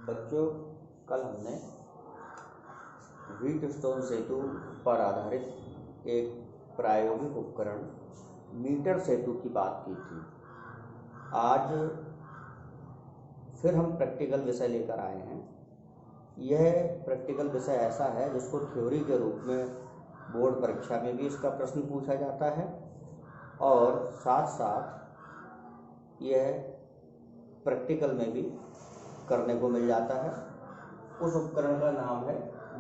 बच्चों, कल हमने व्हीटस्टोन सेतु पर आधारित एक प्रायोगिक उपकरण मीटर सेतु की बात की थी। आज फिर हम प्रैक्टिकल विषय लेकर आए हैं। यह प्रैक्टिकल विषय ऐसा है जिसको थ्योरी के रूप में बोर्ड परीक्षा में भी इसका प्रश्न पूछा जाता है और साथ साथ यह प्रैक्टिकल में भी करने को मिल जाता है। उस उपकरण का नाम है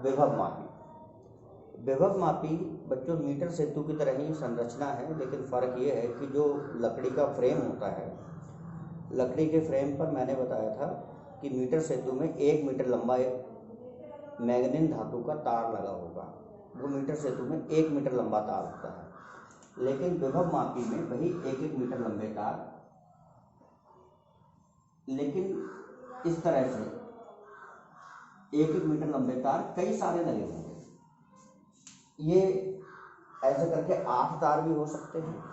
विभव मापी। विभव मापी बच्चों मीटर सेतु की तरह ही संरचना है, लेकिन फ़र्क ये है कि जो लकड़ी का फ्रेम होता है, लकड़ी के फ्रेम पर मैंने बताया था कि मीटर सेतु में 1 मीटर लंबा एक मैग्नीन धातु का तार लगा होगा। वो मीटर सेतु में 1 मीटर लंबा तार होता है, लेकिन विभव मापी में वही 1-1 मीटर लंबे तार, लेकिन इस तरह से 1-1 मीटर लंबे तार कई सारे लगे होंगे। ये ऐसे करके 8 तार भी हो सकते हैं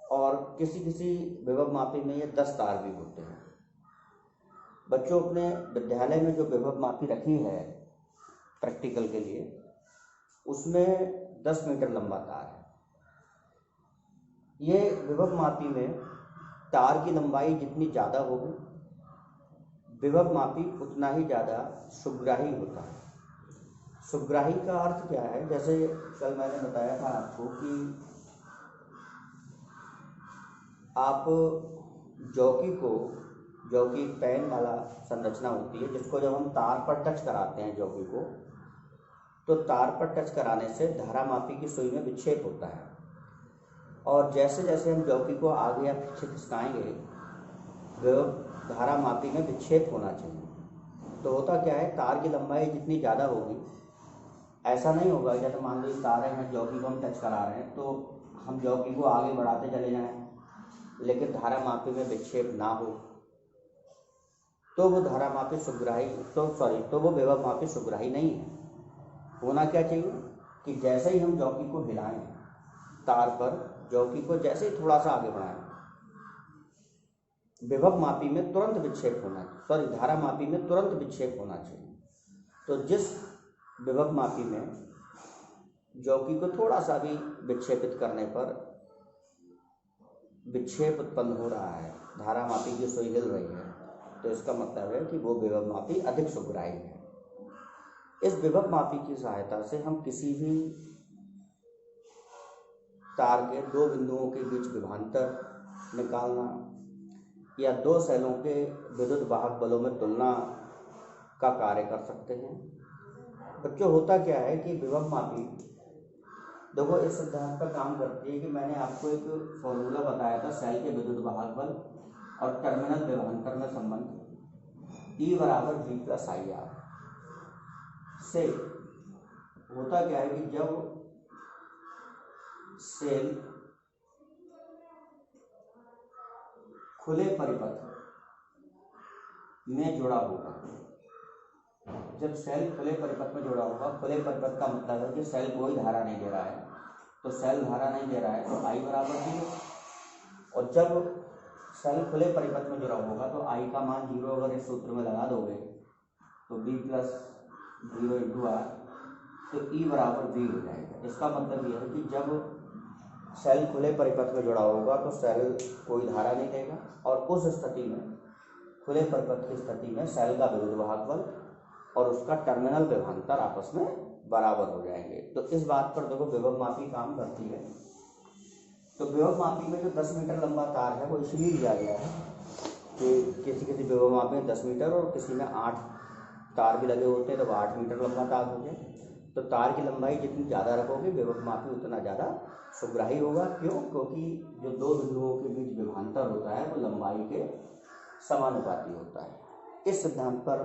और किसी किसी विभव मापी में ये 10 तार भी होते हैं। बच्चों, अपने विद्यालय में जो विभव मापी रखी है प्रैक्टिकल के लिए, उसमें 10 मीटर लंबा तार है। ये विभव मापी में तार की लंबाई जितनी ज़्यादा होगी, विभव मापी उतना ही ज़्यादा शुभग्राही होता है। शुभग्राही का अर्थ क्या है? जैसे कल मैंने बताया था आपको कि आप जॉकी पेन वाला संरचना होती है, जिसको जब हम तार पर टच कराते हैं जॉकी को, तो तार पर टच कराने से धारा मापी की सुई में विक्षेप होता है और जैसे जैसे हम जॉकी को आगे या पीछे खिसकाएंगे, धारा मापी में विक्षेप होना चाहिए। तो होता क्या है, तार की लंबाई जितनी ज़्यादा होगी, ऐसा नहीं होगा जैसे मान लीजिए तार है, जॉकी को हम टच करा रहे हैं तो हम जॉकी को आगे बढ़ाते चले जाएं, लेकिन धारा मापी में विक्षेप ना हो, तो वो धारा मापी शुभग्राही तो वो विभव मापी शुभग्राही नहीं है। होना क्या चाहिए कि जैसे ही हम जॉकी को हिलाएं, तार पर जॉकी को जैसे ही थोड़ा सा आगे बढ़ाएं, विभव मापी में तुरंत विक्षेप धारा मापी में तुरंत विक्षेप होना चाहिए। तो जिस विभव मापी में जॉकी को थोड़ा सा भी विक्षेपित करने पर विक्षेप उत्पन्न हो रहा है, धारा मापी की सुई हिल रही है, तो इसका मतलब है कि वो विभव मापी अधिक शुभग्राही है। इस विभव मापी की सहायता से हम किसी भी तार के 2 बिंदुओं के बीच विभवांतर निकालना या 2 सेलों के विद्युत वाहक बलों में तुलना का कार्य कर सकते हैं। बच्चों, होता क्या है कि विभव मापी देखो इस सिद्धांत पर काम करती है कि मैंने आपको एक फॉर्मूला बताया था सेल के विद्युत वाहक बल और टर्मिनल विभवांतर में संबंध E = V+IR से। होता क्या है कि जब सेल खुले परिपथ में जुड़ा होगा, जब सेल खुले परिपथ में जुड़ा होगा, खुले परिपथ का मतलब है कि सेल कोई धारा नहीं दे रहा है, तो सेल धारा नहीं दे रहा है तो I = 0। और जब सेल खुले परिपथ में जुड़ा होगा तो I का मान 0 अगर इस सूत्र में लगा दोगे तो V + 0 × R, तो E = V हो जाएगा। इसका मतलब यह है कि जब सेल खुले परिपथ में जुड़ा होगा तो सेल कोई धारा नहीं देगा और उस स्थिति में, खुले परिपथ की स्थिति में, सेल का विद्युत वाहक बल और उसका टर्मिनल विभवांतर आपस में बराबर हो जाएंगे। तो इस बात पर देखो विभव मापी काम करती है। तो विभव मापी में जो 10 मीटर लंबा तार है वो इसलिए दिया गया है कि किसी विभव मापी में 10 मीटर और किसी में 8 तार भी लगे होते हैं, तो 8 मीटर लंबा तार हो गया। तो तार की लंबाई जितनी ज़्यादा रखोगे, विभव मापी उतना ज़्यादा शुभग्राही होगा। क्यों? क्योंकि जो 2 बिंदुओं के बीच विभवांतर होता है वो लंबाई के समानुपाती होता है। इस सिद्धांत पर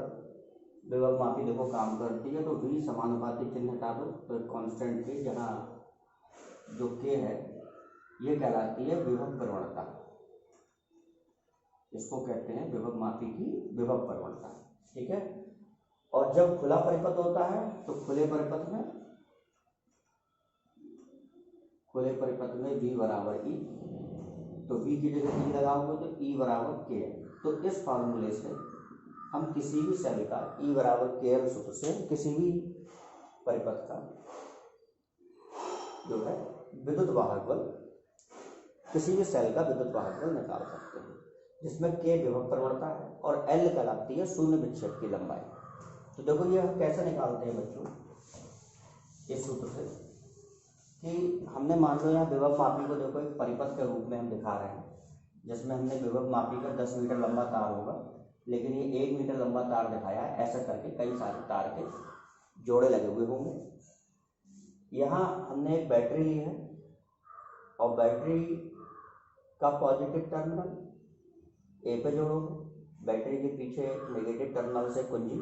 विभव मापी देखो काम करती है। तो V समानुपाती चिन्ह हटा दो, तो कांस्टेंट के जहाँ जो K है ये कहलाती है विभव प्रवणता। इसको कहते हैं विभव मापी की विभव प्रवणता। ठीक है। और जब खुला परिपथ होता है तो खुले परिपथ में V = E, तो V की जगह E लगाओगे तो E = K। तो इस फार्मूले से हम किसी भी सेल का E बराबर KL सूत्र से किसी भी परिपथ का जो है विद्युत वाहक बल, किसी भी सेल का विद्युत वाहक बल निकाल सकते हैं, जिसमें K विभव प्रवणता है और L कहलाती है शून्य विक्षेप की लंबाई। तो देखो ये हम कैसे निकालते हैं बच्चों, इस सूत्र से कि हमने मान लो यहाँ विभव मापी को देखो एक परिपथ के रूप में हम दिखा रहे हैं, जिसमें हमने विभव मापी का 10 मीटर लंबा तार होगा, लेकिन ये 1 मीटर लंबा तार दिखाया है। ऐसा करके कई सारे तार के जोड़े लगे हुए होंगे। यहाँ हमने एक बैटरी ली है और बैटरी का पॉजिटिव टर्मिनल ए पे जोड़ोगे, बैटरी के पीछे नेगेटिव टर्मिनल से कुंजी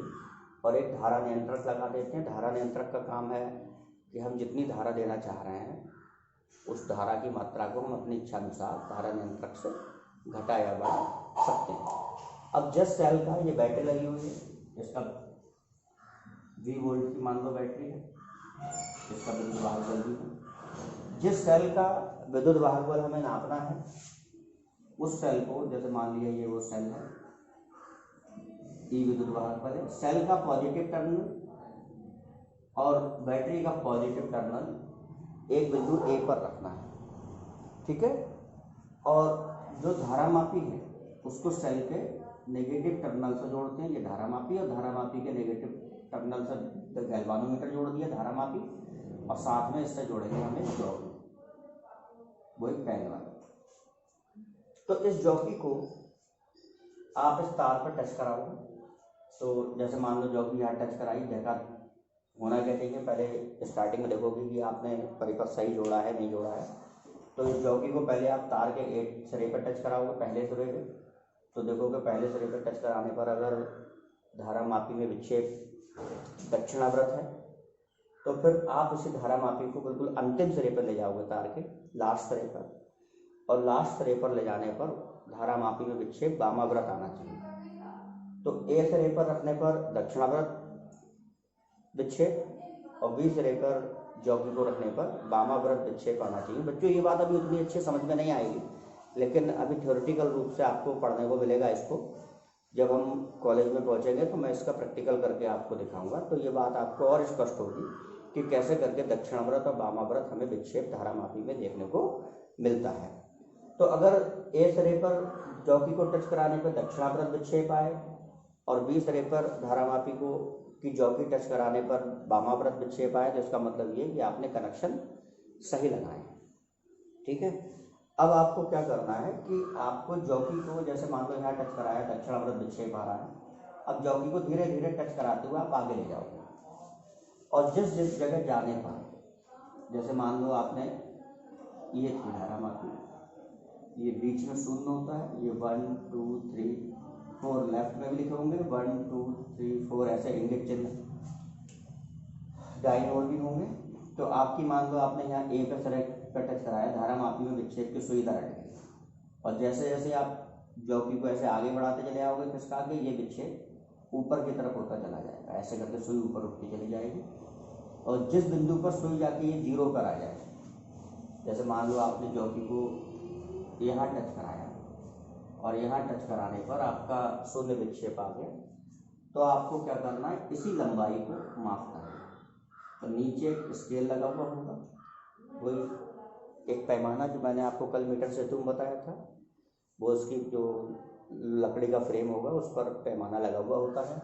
और एक धारा नियंत्रक लगा देते हैं। धारा नियंत्रक का काम है कि हम जितनी धारा देना चाह रहे हैं उस धारा की मात्रा को हम अपनी इच्छा अनुसार धारा नियंत्रक से घटा या बढ़ा सकते हैं। अब जिस सेल का ये बैटरी लगी हुई है, इसका 20 वोल्ट की मान लो बैटरी है, इसका विद्युत वाहक बल भी है। जिस सेल का विद्युत वाहक बल हमें नापना है उस सेल को, जैसे मान लिया ये वो सेल है, ई विद्युत वाहक बल है, सेल का पॉजिटिव टर्मिनल और बैटरी का पॉजिटिव टर्मिनल एक बिंदु ए पर रखना है, ठीक है। और जो धारामापी है उसको सेल के नेगेटिव टर्मिनल से जोड़ते हैं, ये धारामापी, और धारामापी के नेगेटिव टर्मिनल से गैल्वानोमीटर जोड़ दिया धारामापी, और साथ में इससे जोड़ेंगे हमें जॉकी, वो एक पेन वाला। तो इस जॉकी को आप इस तार पर टच कराओगे, तो जैसे मान लो जॉकी यहाँ टच कराई, देखा होना क्या चाहिए, पहले स्टार्टिंग में देखोगे कि आपने परिपथ सही जोड़ा है नहीं जोड़ा है। तो इस जॉकी को पहले आप तार के एक सिरे पर टच कराओगे, पहले सिरे पे, तो देखोगे पहले सिरे पर टच कराने पर अगर धारामापी में विक्षेप दक्षिणावर्त है, तो फिर आप उसी धारामापी को बिल्कुल अंतिम सिरे पर ले जाओगे तार के लास्ट सिरे पर, और लास्ट सिरे पर ले जाने पर धारामापी में विक्षेप वामाव्रत आना चाहिए। तो ए सिरे पर रखने पर दक्षिणावर्त विक्षेप और बी सिरे पर जॉकी को रखने पर वामाव्रत विक्षेप आना चाहिए। बच्चों ये बात अभी उतनी अच्छी समझ में नहीं आएगी, लेकिन अभी थ्योरेटिकल रूप से आपको पढ़ने को मिलेगा। इसको जब हम कॉलेज में पहुंचेंगे तो मैं इसका प्रैक्टिकल करके आपको दिखाऊंगा, तो ये बात आपको और स्पष्ट होगी कि कैसे करके दक्षिणावर्त और वामाव्रत हमें विक्षेप धारामापी में देखने को मिलता है। तो अगर ए सिरे पर जॉकी को टच कराने पर दक्षिणावर्त विक्षेप आए और बी सिरे पर धारामापी को कि जॉकी टच कराने पर वामाव्रत विक्षेप आए, तो इसका मतलब ये कि आपने कनेक्शन सही लगाए हैं, ठीक है। अब आपको क्या करना है कि आपको जॉकी को, जैसे मान लो यहाँ टच कराया, दक्षिणावर्त विक्षेप आ रहा है, अब जॉकी को धीरे धीरे टच कराते हुए आप आगे ले जाओगे, और जिस जिस जगह जाने पर, जैसे मान लो आपने ये थी धारामापी, ये बीच में शून्य होता है, ये 1 2 3 4 लेफ्ट में भी लिखे होंगे 1 2 3 4 ऐसे इंगित चिन्ह दाईं ओर भी होंगे। तो आपकी मान लो आपने यहाँ ए पे सिरे पर टच कराया, धारामापी में विक्षेप की सुई रट गई, और जैसे जैसे आप जॉकी को ऐसे आगे बढ़ाते चले आओगे खिसका के, ये विक्षेप ऊपर की तरफ होता चला जाएगा, ऐसे करके सुई ऊपर उठती चली जाएगी, और जिस बिंदु पर सुई जाके ये 0 पर आ जाए, जैसे मान लो आपने जॉकी को यहाँ टच कराया और यहाँ टच कराने पर आपका शून्य विक्षेप आ गया, तो आपको क्या करना है, इसी लंबाई को मापना है। तो नीचे एक स्केल लगा हुआ होगा, वही एक पैमाना जो मैंने आपको कल मीटर से तुम बताया था, वो उसकी जो लकड़ी का फ्रेम होगा उस पर पैमाना लगा हुआ होता है,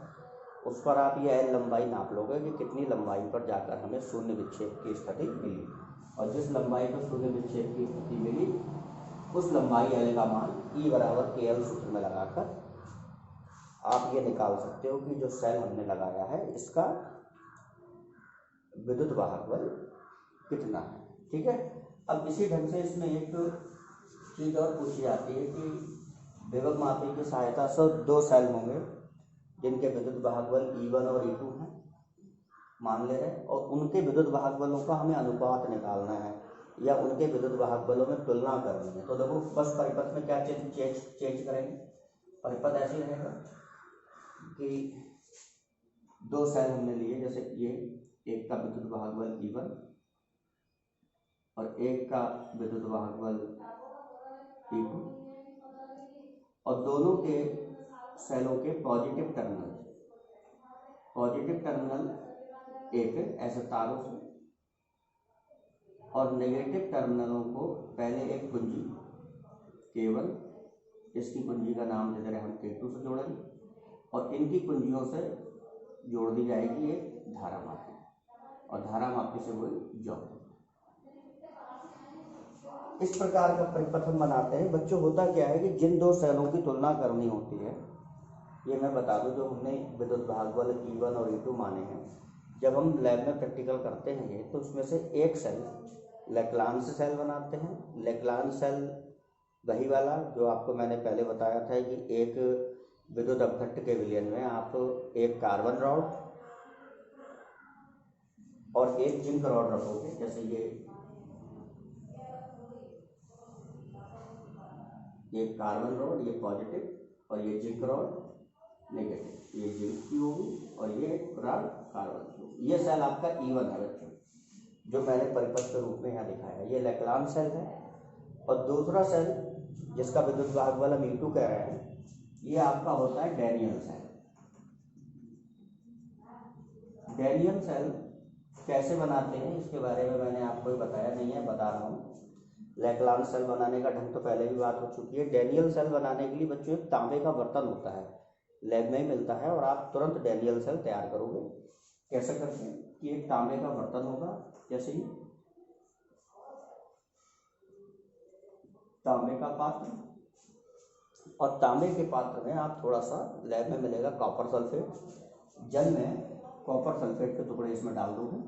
उस पर आप ये एल लंबाई नाप लोगे कि कितनी लंबाई पर जाकर हमें शून्य विक्षेप की स्थिति मिली, और जिस लंबाई पर शून्य विक्षेप की स्थिति मिली उस लंबाई एल का मान E बराबर KL सूत्र में लगाकर आप ये निकाल सकते हो कि जो सेल हमने लगाया है इसका विद्युत वाहक बल कितना है, ठीक है। अब इसी ढंग से इसमें एक चीज और पूछी जाती है कि विभव मापी की सहायता से 2 सेल होंगे जिनके विद्युत वाहक बल E1 और E2 हैं, मान ले रहे हैं, और उनके विद्युत वाहक बलों का हमें अनुपात निकालना है या उनके विद्युत वाहक बलों में तुलना करनी है। तो देखो बस परिपथ में क्या चेंज करेंगे, परिपथ ऐसे रहेगा कि 2 सेल हमने लिए, जैसे ये एक का विद्युत वाहक बल E1 और एक का विद्युत वाहक बल E2, और दोनों के सेलों के पॉजिटिव टर्मिनल एक ऐसे तारों से और नेगेटिव टर्मिनलों को पहले एक कुंजी K1, इसकी कुंजी का नाम दे दे रहे हम K2 से जोड़ेंगे और इनकी कुंजियों से जोड़ दी जाएगी एक धारा मापी और धारा मापी से वही जॉब। इस प्रकार का परिपथ हम बनाते हैं। बच्चों होता क्या है कि जिन दो सेलों की तुलना करनी होती है, ये मैं बता दूं, जो हमने विद्युत भाग बल E1 और E2 माने हैं, जब हम लैब में प्रैक्टिकल करते हैं ये, तो उसमें से एक सेल लेक्लांस सेल बनाते हैं। लेक्लांस सेल वही वाला जो आपको मैंने पहले बताया था कि एक विद्युत अपघट्ट के विलयन में आप एक कार्बन रॉड और एक जिंक रॉड रखोगे, जैसे ये कार्बन रॉड ये पॉजिटिव और ये जिंक रॉड नेगेटिव, ये जिंक की होगी और ये रॉड कार्बन की होगी। ये सेल आपका E1 है बच्चों, जो मैंने परिपथ के रूप में यहाँ दिखाया। ये लेक्लांस सेल है। और दूसरा सेल जिसका विद्युत वाहक बल हम E2 कह रहे हैं, ये आपका होता है डैनियल सेल। डैनियल सेल कैसे बनाते हैं इसके बारे में मैंने आपको बताया नहीं है, बता रहा हूँ। लेक्लांस सेल बनाने का ढंग तो पहले भी बात हो चुकी है। डैनियल सेल बनाने के लिए बच्चों एक तांबे का बर्तन होता है, लैब में ही मिलता है और आप तुरंत डैनियल सेल तैयार करोगे। कैसे करते हैं कि एक तांबे का बर्तन होगा, जैसे ही तांबे का पात्र, और तांबे के पात्र में आप थोड़ा सा, लैब में मिलेगा कॉपर सल्फेट, जल में कॉपर सल्फेट के टुकड़े इसमें डाल दोगे,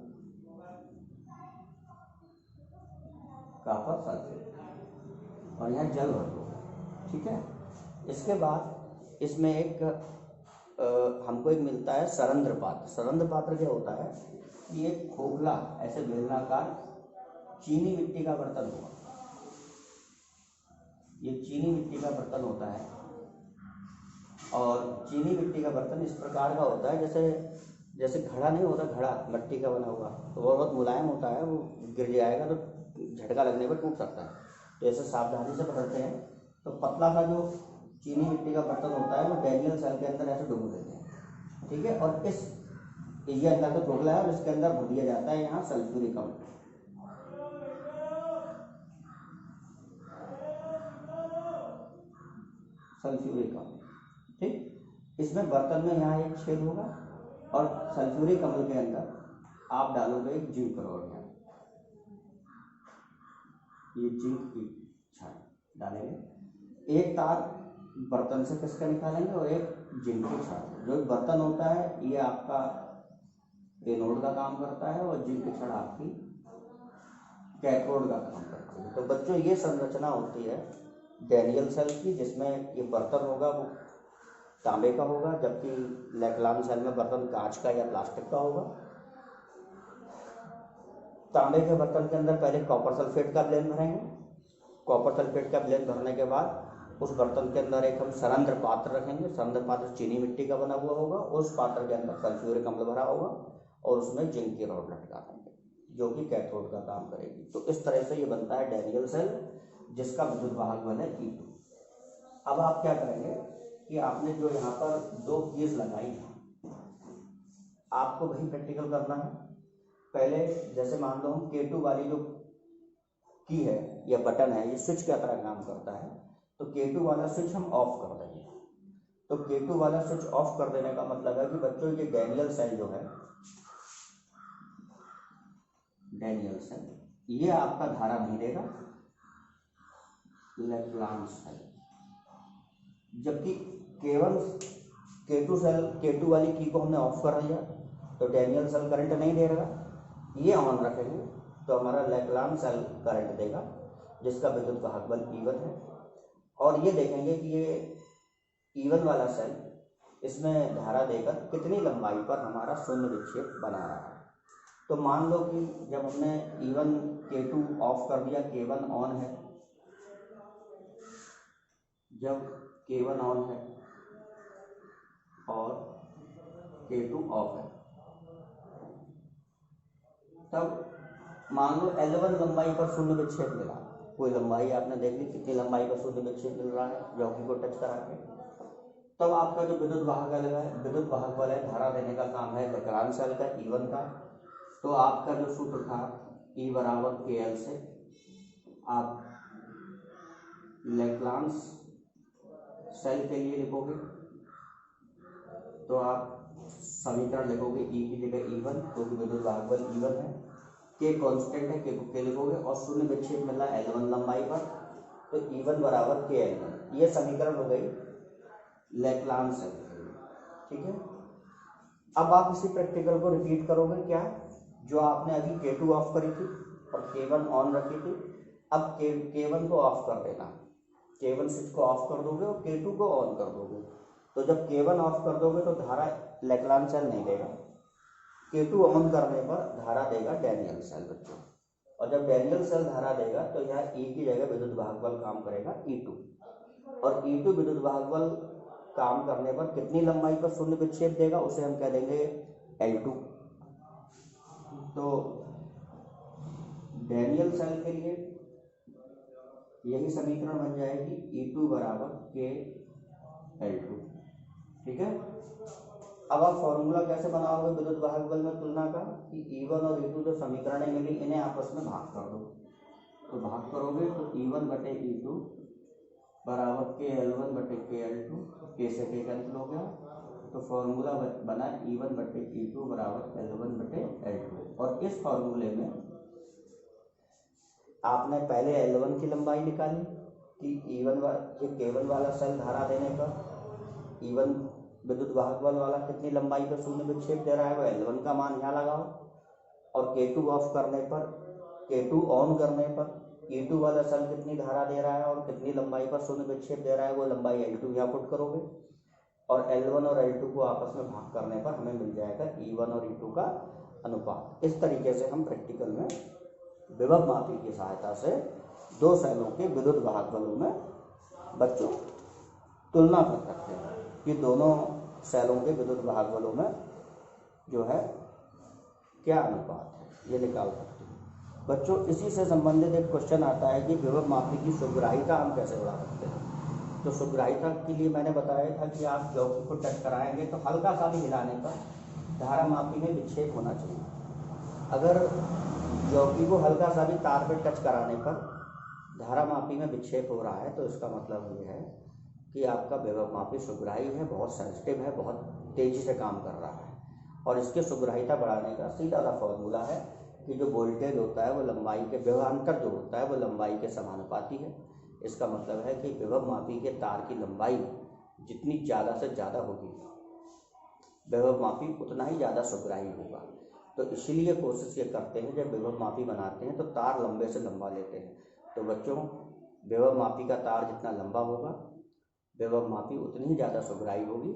कॉपर सल्फेट, और यहाँ जल भर दोगे। ठीक है। इसके बाद इसमें एक हमको एक मिलता है सरंध्र पात्र। सरंध्र पात्र क्या होता है कि एक खोखला ऐसे बेलनाकार चीनी मिट्टी का बर्तन होगा। ये चीनी मिट्टी का बर्तन होता है और चीनी मिट्टी का बर्तन इस प्रकार का होता है जैसे घड़ा नहीं होता, घड़ा मिट्टी का बना हुआ, तो वो बहुत मुलायम होता है, वो गिर जाएगा तो झटका लगने पर टूट सकता है। तो ऐसे सावधानी से पकड़ते हैं। तो पतला सा जो चीनी मिट्टी का बर्तन होता है वो डैनियल सेल के अंदर ऐसे डुबो देते हैं। ठीक है। और ये अंदर तो खोखला है और इसके अंदर भर दिया जाता है यहाँ सल्फ्यूरिक अम्ल। सल्फ्यूरिक अम्ल, ठीक। इसमें बर्तन में यहाँ एक छेद होगा और सल्फ्यूरिक अम्ल के अंदर आप डालोगे एक जिंक रॉड। ये जिंक की छड़ डालेंगे, एक तार बर्तन से कसकर निकालेंगे और एक जिंक की छड़। जो बर्तन होता है ये आपका एनोड का काम करता है और जिंक की छड़ आपकी कैथोड का काम करती है। तो बच्चों ये संरचना होती है डैनियल सेल की, जिसमें ये बर्तन होगा वो तांबे का होगा, जबकि लेक्लांस सेल में बर्तन कांच का या प्लास्टिक का होगा। तांबे के बर्तन के अंदर पहले कॉपर सल्फेट का ब्लेंड भरेंगे। कॉपर सल्फेट का ब्लेंड भरने के बाद उस बर्तन के अंदर एक हम सरंध्र पात्र रखेंगे। सरंध्र पात्र चीनी मिट्टी का बना हुआ होगा। उस पात्र के अंदर सल्फ्यूरिक अम्ल भरा होगा और उसमें जिंक की रॉड लटका देंगे जो कि कैथोड का काम करेगी। तो इस तरह से ये बनता है डैनियल सेल, जिसका विद्युत वाहक बल है E2। अब आप क्या करेंगे कि आपने जो यहाँ पर दो कीज लगाई है, आपको वही प्रैक्टिकल करना है। पहले जैसे मान लो हम K2 वाली जो की है या बटन है, ये स्विच की तरह काम करता है, तो K2 वाला स्विच हम ऑफ कर देंगे। तो K2 वाला स्विच ऑफ कर देने का मतलब है कि बच्चों ये डैनियल सेल जो है, डैनियल सेल, ये आपका धारा नहीं देगा, लेक्लांस सेल। जबकि K2 वाली की को हमने ऑफ कर दिया तो डैनियल सेल करंट नहीं दे रहा। ये ऑन रखेंगे तो हमारा लेक्लांस सेल करंट देगा, जिसका विद्युत वाहक बल E1 है। और ये देखेंगे कि ये E1 वाला सेल इसमें धारा देकर कितनी लंबाई पर हमारा शून्य विक्षेप बना रहा है। तो मान लो कि जब हमने E1 K2 ऑफ कर दिया, K1 ऑन है। जब K1 ऑन है और K2 ऑफ है, तब मान लो L1 लंबाई पर शून्य विक्षेप मिला। कोई लंबाई आपने देख ली कितनी लंबाई पर शून्य विक्षेप मिल रहा है जॉकी को टच करा के। तब आपका जो विद्युत वाहक बल है धारा देने का काम है लेग्रांज सेल का E1 का। तो आपका जो सूत्र था E बराबर KL से आप लेग्रांज सेल के लिए लिखोगे तो आप समीकरण लिखोगे E की जगह E1 क्योंकि विद्युत वाहक बल E1 है, K कांस्टेंट है, K को K लिखोगे और शून्य विक्षेप मिला L1 लंबाई पर, तो E1 बराबर KL1। ये समीकरण हो गई लेग्रांज सेल। ठीक है, अब आप इसी प्रैक्टिकल को रिपीट करोगे क्या, जो आपने अभी K2 ऑफ करी थी और K1 ऑन रखी थी, अब K1 को ऑफ कर देना, K1 स्विच को ऑफ कर दोगे और K2 को ऑन कर दोगे। तो जब K1 ऑफ कर दोगे तो धारा लेग्रांज सेल नहीं देगा, K2 ऑन करने पर धारा देगा डैनियल सेल बच्चों। और जब डैनियल सेल धारा देगा तो यहाँ E की जगह विद्युत वाहक बल काम करेगा E2, और E2 विद्युत वाहक बल काम करने पर कितनी लंबाई पर शून्य विक्षेप देगा उसे हम कह देंगे L2। तो डैनियल सेल के लिए यही समीकरण बन जाएगी E2 बराबर KL2। ठीक है, अब आप फॉर्मूला कैसे बनाओगे विद्युत वाहक बल में तुलना का, कि E1 और E2 जो समीकरण मिली इन्हें आपस में भाग कर दो। तो भाग करोगे तो E1 बटे E2 बराबर KL1 बटे KL2, K से K कैंसिल हो गया, तो फॉर्मूला बना E1 बटे E2 बराबर L1 बटे L2। और इस फॉर्मूले में आपने पहले L1 की लंबाई निकाली कि K1 वाला सेल धारा देने पर E1 विद्युत वाहक बल वाला कितनी लंबाई पर शून्य विक्षेप दे रहा है वो L1 का मान यहाँ लगाओ, और K2 ऑफ करने पर, K2 ऑन करने पर E2 वाला सेल कितनी धारा दे रहा है और कितनी लंबाई पर शून्य विक्षेप दे रहा है वो लंबाई L2 यहाँ पुट करोगे, और L1 और L2 को आपस में भाग करने पर हमें मिल जाएगा E1 और E2 का अनुपात। इस तरीके से हम प्रैक्टिकल में विभव मापी की सहायता से दो सेलों के विद्युत वाहक बलों में बच्चों तुलना कर सकते हैं कि दोनों सेलों के विद्युत वाहक बलों में जो है क्या अनुपात है, ये निकाल सकते हैं बच्चों। इसी से संबंधित एक क्वेश्चन आता है कि विभव मापी की सुग्राहिता हम कैसे बढ़ा सकते हैं। तो सुग्राहिता के लिए मैंने बताया था कि आप चौकी को टच कराएंगे तो हल्का सा भी हिलाने पर धारा मापी में विक्षेप होना चाहिए। अगर चौकी को हल्का सा भी तार पर टच कराने पर धारा मापी में विक्षेप हो रहा है तो इसका मतलब ये है कि आपका विभव मापी सुग्राही है, बहुत सेंसिटिव है, बहुत तेज़ी से काम कर रहा है। और इसके सुग्राहिता बढ़ाने का सीधा सा फॉर्मूला है कि जो वोल्टेज होता है वो लंबाई के विभवांतर जो होता है वो लंबाई के समानुपाती है। इसका मतलब है कि विभव मापी के तार की लंबाई जितनी ज़्यादा से ज़्यादा होगी विभव मापी उतना ही ज़्यादा सुग्राही होगा। तो इसीलिए कोशिश ये करते हैं जब विभव मापी बनाते हैं तो तार लंबे से लंबा लेते हैं। तो बच्चों विभव मापी का तार जितना लंबा होगा विभव मापी उतनी ही ज़्यादा सुग्राही होगी।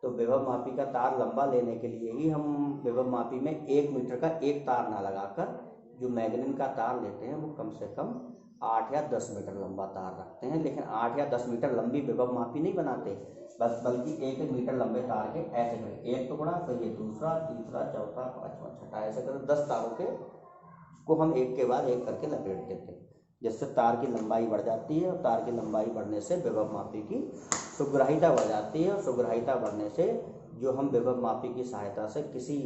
तो विभव मापी का तार लंबा लेने के लिए ही हम विभव मापी में 1 मीटर का एक तार ना लगाकर जो मैग्नीन का तार लेते हैं वो कम से कम 8 या 10 मीटर लंबा तार रखते हैं। लेकिन 8 या 10 मीटर लंबी विभव मापी नहीं बनाते, बल्कि 1 मीटर लंबे तार के ऐसे करें, एक टुकड़ा फिर ये दूसरा, तीसरा, चौथा, पाँचवा, छठा, ऐसे करें 10 तारों के को हम एक के बाद एक करके लपेट देते हैं, जिससे तार की लंबाई बढ़ जाती है। और तार की लंबाई बढ़ने से विभव मापी की सुग्राहिता बढ़ जाती है, और सुग्राहिता बढ़ने से जो हम विभव मापी की सहायता से किसी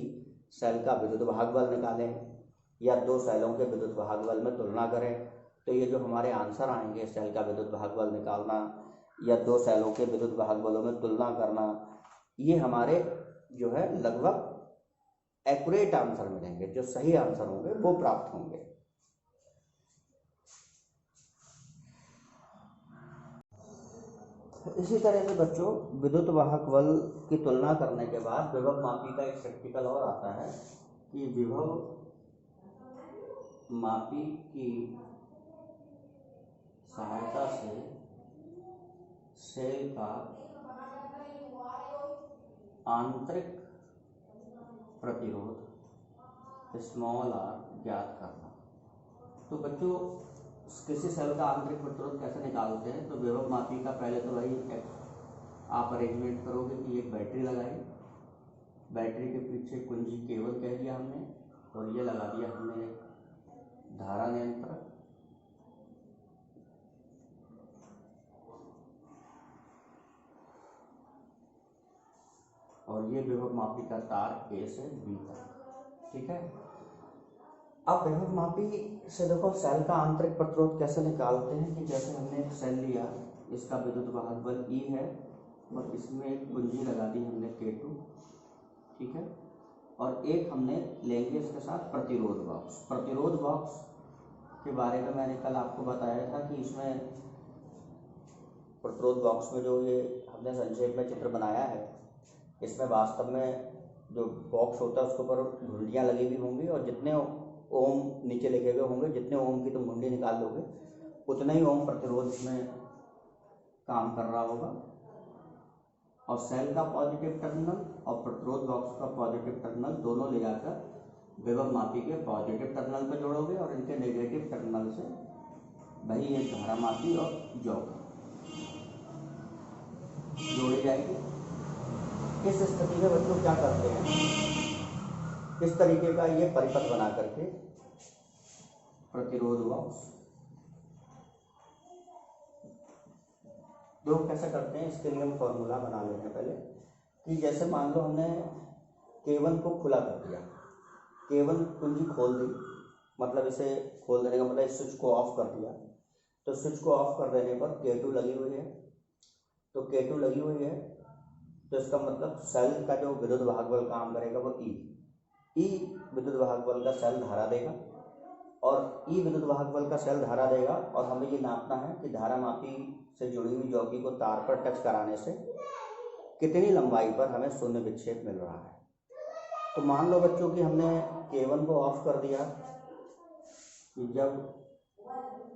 सेल का विद्युत वाहक बल निकालें या दो सेलों के विद्युत वाहक बल में तुलना करें, तो ये जो हमारे आंसर आएंगे सेल का विद्युत वाहक बल निकालना या दो सेलों के विद्युत वाहक बलों में तुलना करना, ये हमारे जो है लगभग एक्यूरेट आंसर मिलेंगे। जो सही आंसर होंगे वो प्राप्त होंगे। इसी तरह से बच्चों विद्युत वाहक बल की तुलना करने के बाद विभव मापी का एक प्रैक्टिकल और आता है कि विभव मापी की सहायता से सेल का आंतरिक प्रतिरोध स्मॉल r ज्ञात करना। तो बच्चों किसी सेल का आंतरिक प्रतिरोध कैसे निकालते हैं, तो विभव मापी का पहले तो वही आप अरेंजमेंट करोगे कि एक बैटरी लगाई, बैटरी के पीछे कुंजी केबल कह दिया हमने, और ये लगा दिया हमने धारा नियंत्रक। और ये विभव मापी का तार ए से बी तक। ठीक है, अब विभव मापी से देखो सेल का आंतरिक प्रतिरोध कैसे निकालते हैं कि जैसे हमने एक सेल लिया, इसका विद्युत वाहक बल E है और इसमें एक कुंजी लगा दी हमने K2। ठीक है, और एक हमने लेंगे इसके साथ प्रतिरोध बॉक्स। प्रतिरोध बॉक्स के बारे में मैंने कल आपको बताया था कि इसमें प्रतिरोध बॉक्स में जो ये हमने संक्षेप में चित्र बनाया है, इसमें वास्तव में जो बॉक्स होता है उसके ऊपर घुंडियाँ लगी हुई होंगी और जितने ओम नीचे लिखे हुए होंगे, जितने ओम की तुम घुंडी निकाल लोगे उतना ही ओम प्रतिरोध इसमें काम कर रहा होगा। और सेल का पॉजिटिव टर्मिनल और प्रतिरोध बॉक्स का पॉजिटिव टर्मिनल दोनों ले जाकर विभव मापी के पॉजिटिव टर्मिनल पर जोड़ोगे और इनके नेगेटिव टर्मिनल से वही एक धारा मापी और जॉब जोड़ी जाएगी। इस स्थिति में बच्चों क्या करते हैं, इस तरीके का ये परिपथ बना करके प्रतिरोध बॉक्स लोग कैसे करते हैं, इसके लिए हम फॉर्मूला बना लेते हैं पहले कि जैसे मान लो हमने K1 को खुला कर दिया, K1 कुंजी खोल दी, मतलब इसे खोल देने का मतलब इस स्विच को ऑफ कर दिया। तो स्विच को ऑफ कर देने पर K2 लगी हुई है, तो K2 लगी हुई है तो इसका मतलब सेल का जो विद्युत वाहक बल काम करेगा वो E विद्युत वाहक बल का सेल धारा देगा और E विद्युत वाहक बल का सेल धारा देगा। और हमें ये नापना है कि धारा मापी से जुड़ी हुई जॉकी को तार पर टच कराने से कितनी लंबाई पर हमें शून्य विक्षेप मिल रहा है। तो मान लो बच्चों कि हमने K1 को ऑफ कर दिया, कि जब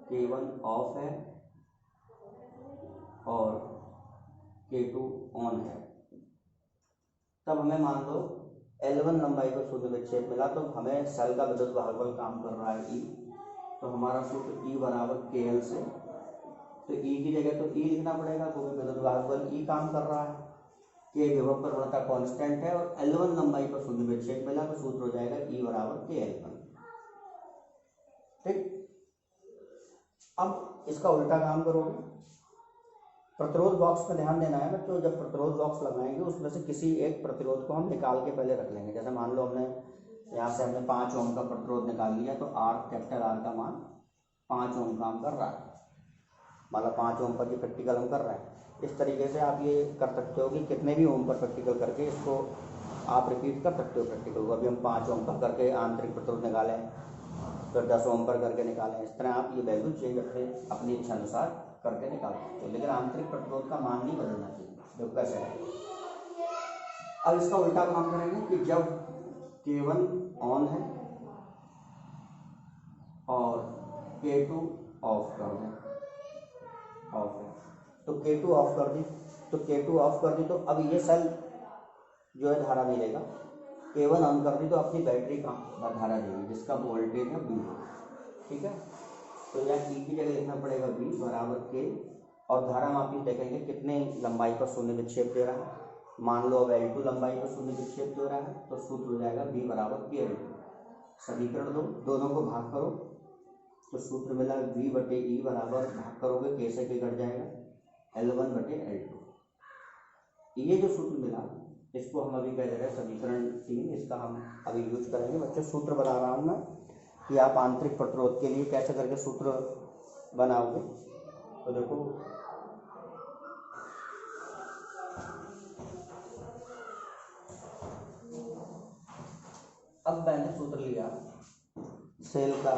K1 ऑफ है और K2 ऑन है तब हमें मान लो L1 लंबाई पर शून्य विक्षेप मिला, तो हमें सेल का विद्युत वाहक बल काम कर रहा है E। तो हमारा सूत्र E बराबर KL से, तो E की जगह तो E लिखना पड़ेगा क्योंकि विद्युत वाहक बल E काम कर रहा है। K विभव प्रवणता कांस्टेंट है और L1 लंबाई पर शून्य विक्षेप मिला, तो सूत्र हो जाएगा E बराबर KL1। ठीक, अब इसका उल्टा काम करोगे। प्रतिरोध बॉक्स में ध्यान देना है बच्चों, जब प्रतिरोध बॉक्स लगाएंगे उसमें से किसी एक प्रतिरोध को हम निकाल के पहले रख लेंगे। जैसे मान लो हमने यहाँ से हमने 5 ओम का प्रतिरोध निकाल लिया, तो कैपिटल R का मान 5 ओम काम कर रहा है, मतलब 5 ओम पर जो प्रैक्टिकल हम कर रहे हैं। इस तरीके से आप ये कर सकते हो कि कितने भी ओम पर प्रैक्टिकल करके इसको आप रिपीट कर सकते हो प्रैक्टिकल को। अभी हम 5 ओम पर करके आंतरिक प्रतिरोध निकालें, फिर 10 ओम पर करके निकालें, इस तरह आप ये वैल्यू चेंज अपनी इच्छा अनुसार करके निकाल सकते हो, लेकिन आंतरिक प्रतिरोध का मान नहीं बदलना चाहिए। जो कैसे है, अब इसका उल्टा काम करेंगे कि जब K1 ऑन है और K2 ऑफ कर दें, ऑफ है तो K2 ऑफ कर दी, तो K2 ऑफ कर दी तो अब ये सेल जो है धारा नहीं देगा। K1 ऑन कर दी तो अपनी बैटरी का धारा देगी जिसका वोल्टेज है V। ठीक है, तो यहाँ E की जगह लिखना पड़ेगा V बराबर K, और धारा मापी देखेंगे कितने लंबाई पर शून्य विक्षेप दे रहा है। मान लो अब L2 लंबाई पर शून्य विक्षेप दे रहा है, तो सूत्र हो जाएगा V बराबर KL2। समीकरण दो, दोनों को भाग करो तो सूत्र मिला V बटे E बराबर, भाग करोगे K से K कट जाएगा, L1 बटे L2। ये जो सूत्र मिला इसको हम अभी कह दे रहे हैं समीकरण 3, इसका हम अभी यूज करेंगे। बच्चों सूत्र बना रहा हूँ मैं कि आप आंतरिक प्रतिरोध के लिए कैसे करके सूत्र बनाओगे। तो देखो अब मैंने सूत्र लिया सेल का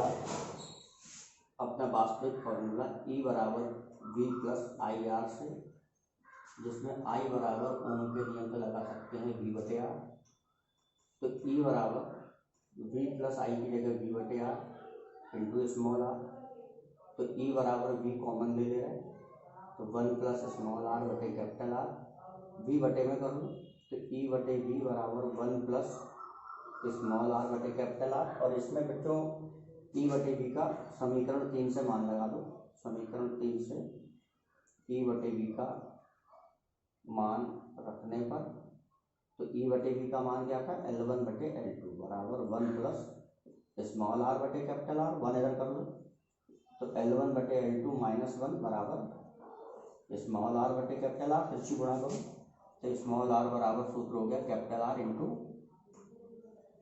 अपना वास्तविक फॉर्मूला E बराबर V प्लस आई आर से, जिसमें I बराबर ओम के नियम पे लगा सकते हैं V बटे R। तो E बराबर V प्लस आई की जगह V बटे R इंटू स्मॉल r, तो E बराबर V कॉमन ले ले रहे हैं तो 1 प्लस स्मॉल r बटे कैपिटल R, V बटे में कर लो तो E बटे V बराबर 1 प्लस स्मॉल r बटे कैपिटल R। और इसमें बच्चों E बटे V का समीकरण 3 से मान लगा दो। समीकरण 3 से E बटे V का मान रखने पर तो E बटे V का मान क्या था, L1 बटे L2 बराबर 1 प्लस स्मॉल r बटे कैपिटल R, 1 इधर कर लो तो L1 बटे L2 माइनस 1 बराबर स्मॉल r बटे कैपिटल R, तिरछी गुणा करो तो स्मॉल आर बराबर सूत्र हो गया कैपिटल आर इंटू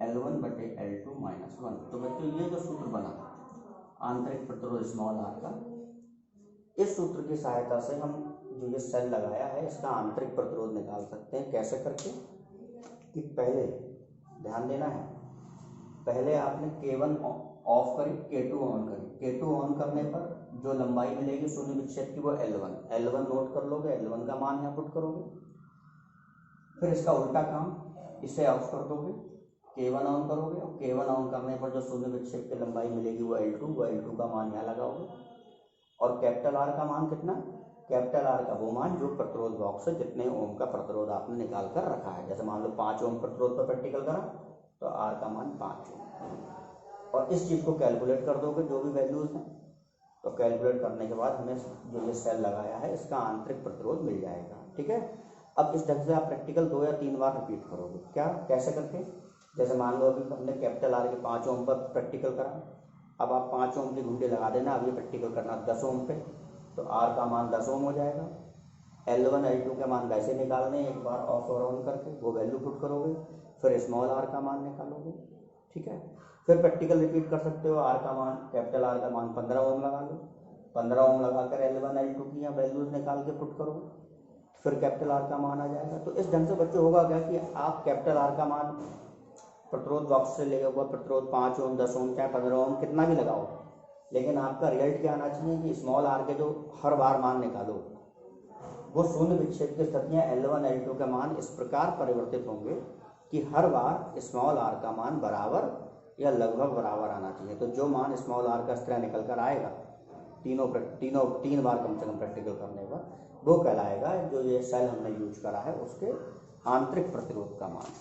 L1 बटे L2 माइनस 1। तो बच्चों ये जो सूत्र बना आंतरिक प्रतिरोध स्मॉल आर का, इस सूत्र की सहायता से हम जो ये सेल लगाया है इसका आंतरिक प्रतिरोध निकाल सकते हैं। कैसे करके कि पहले ध्यान देना है, पहले आपने K1 ऑफ करी, K2 ऑन करी। K2 ऑन करने पर जो लंबाई मिलेगी शून्य विक्षेप की वो L1 नोट कर लोगे, L1 का मान यहाँ पुट करोगे। फिर इसका उल्टा काम, इसे ऑफ कर दोगे, K1 ऑन करोगे और K1 ऑन करने पर जो शून्य विक्षेप की लंबाई मिलेगी वो L2 का मान यहाँ लगाओगे। और कैपिटल आर का मान कितना, कैपिटल आर का वो मान जो प्रतिरोध बॉक्स से जितने ओम का प्रतिरोध आपने निकाल कर रखा है। जैसे मान लो 5 ओम प्रतिरोध पर प्रैक्टिकल करा तो आर का मान 5 ओम। और इस चीज़ को कैलकुलेट कर दोगे जो भी वैल्यूज हैं, तो कैलकुलेट करने के बाद हमें जो ये सेल लगाया है इसका आंतरिक प्रतिरोध मिल जाएगा। ठीक है, अब इस ढंग से आप प्रैक्टिकल 2 या 3 बार रिपीट करोगे। क्या, कैसे करके, जैसे मान लो अभी हमने कैपिटल आर के 5 ओम पर प्रैक्टिकल करा, अब आप 5 ओम की घुंडी लगा देना। अब ये प्रैक्टिकल करना 10 ओम पे, तो आर का मान 10 ओम हो जाएगा। L1 L2 के मान वैसे निकालने, एक बार ऑफ और ऑन करके वो वैल्यू पुट करोगे, फिर स्मॉल आर का मान निकालोगे। ठीक है, फिर प्रैक्टिकल रिपीट कर सकते हो। आर का मान, कैपिटल आर का मान 15 ओम लगा लो, 15 ओम लगाकर L1 L2 की यहाँ वैल्यूज निकाल के पुट करो, फिर कैपिटल आर का मान आ जाएगा। तो इस ढंग से बच्चों होगा क्या कि आप कैपिटल आर का मान प्रतिरोध बॉक्स से लेगा हुआ प्रतिरोध 5 ओम 10 ओम चाहे 15 ओम कितना भी लगाओ, लेकिन आपका रिजल्ट क्या आना चाहिए कि स्मॉल आर के जो हर बार मान निकालो वो शून्य विक्षेप की स्थितियाँ L1 L2 के मान इस प्रकार परिवर्तित होंगे कि हर बार स्मॉल आर का मान बराबर या लगभग बराबर आना चाहिए। तो जो मान स्मॉल आर का इस तरह निकल कर आएगा तीन बार कम से कम प्रैक्टिकल करने पर, वो कहलाएगा जो ये सेल हमने यूज करा है उसके आंतरिक प्रतिरोध का मान।